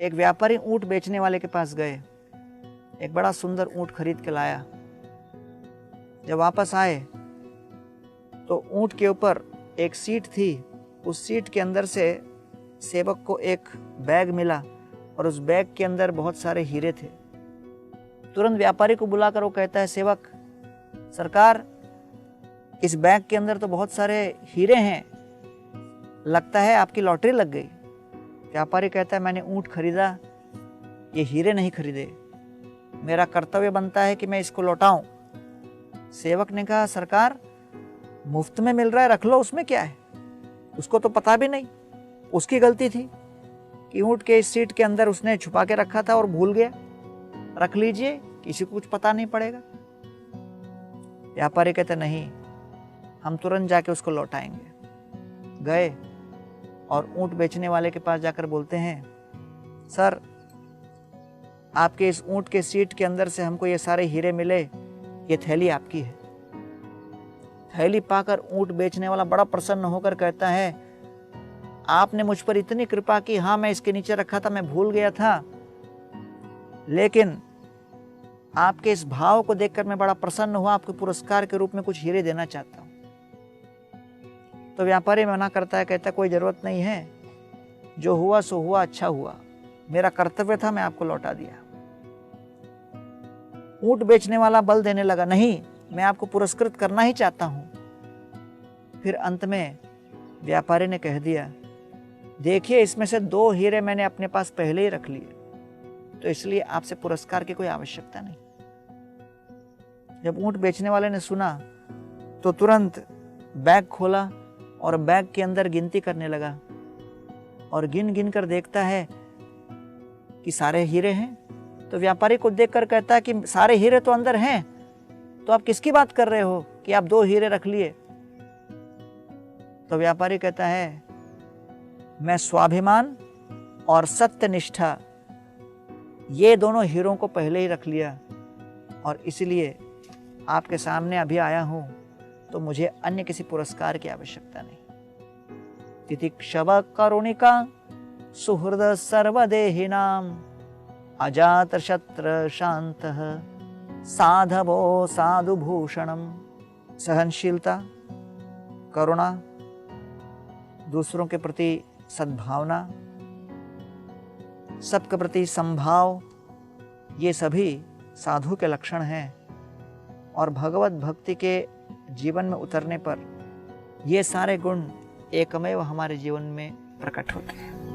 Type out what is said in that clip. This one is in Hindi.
एक व्यापारी ऊंट बेचने वाले के पास गए, एक बड़ा सुंदर ऊंट खरीद के लाया। जब वापस आए तो ऊंट के ऊपर एक सीट थी, उस सीट के अंदर से सेवक को एक बैग मिला और उस बैग के अंदर बहुत सारे हीरे थे। तुरंत व्यापारी को बुलाकर वो कहता है, सेवक सरकार, इस बैग के अंदर तो बहुत सारे हीरे हैं, लगता है आपकी लॉटरी लग गई। व्यापारी कहता है, मैंने ऊंट खरीदा, ये हीरे नहीं खरीदे, मेरा कर्तव्य बनता है कि मैं इसको लौटाऊं। सेवक ने कहा, सरकार मुफ्त में मिल रहा है, रख लो, उसमें क्या है। उसको तो पता भी नहीं, उसकी गलती थी कि ऊंट के इस सीट के अंदर उसने छुपा के रखा था और भूल गया। रख लीजिए, किसी को कुछ पता नहीं पड़ेगा। व्यापारी कहते, नहीं, हम तुरंत जाके उसको लौटाएंगे। गए और ऊंट बेचने वाले के पास जाकर बोलते हैं, सर आपके इस ऊंट के सीट के अंदर से हमको ये सारे हीरे मिले, ये थैली आपकी है। थैली पाकर ऊंट बेचने वाला बड़ा प्रसन्न होकर कहता है, आपने मुझ पर इतनी कृपा की, हाँ मैं इसके नीचे रखा था, मैं भूल गया था, लेकिन आपके इस भाव को देखकर मैं बड़ा प्रसन्न हुआ, आपको पुरस्कार के रूप में कुछ हीरे देना चाहता हूं। तो व्यापारी मना करता है, कहता कोई जरूरत नहीं है, जो हुआ सो हुआ, अच्छा हुआ, मेरा कर्तव्य था, मैं आपको लौटा दिया। ऊंट बेचने वाला बल देने लगा, नहीं, मैं आपको पुरस्कृत करना ही चाहता हूं। फिर अंत में व्यापारी ने कह दिया, देखिए इसमें से 2 हीरे मैंने अपने पास पहले ही रख लिए, तो इसलिए आपसे पुरस्कार की कोई आवश्यकता नहीं। जब ऊंट बेचने वाले ने सुना तो तुरंत बैग खोला और बैग के अंदर गिनती करने लगा और गिन गिन कर देखता है कि सारे हीरे हैं। तो व्यापारी को देखकर कहता है कि सारे हीरे तो अंदर हैं, तो आप किसकी बात कर रहे हो कि आप 2 हीरे रख लिए। तो व्यापारी कहता है, मैं स्वाभिमान और सत्यनिष्ठा ये दोनों हीरों को पहले ही रख लिया और इसलिए आपके सामने अभी आया हूं, तो मुझे अन्य किसी पुरस्कार की आवश्यकता नहीं। तितिक्षव करुणिका सुहृद सर्वदेहिनां अजात शत्र शांतः साधवो साधुभूषणम। सहनशीलता, करुणा, दूसरों के प्रति सद्भावना, सबके प्रति संभाव, ये सभी साधु के लक्षण हैं और भगवत भक्ति के जीवन में उतरने पर ये सारे गुण एकमेव हमारे जीवन में प्रकट होते हैं।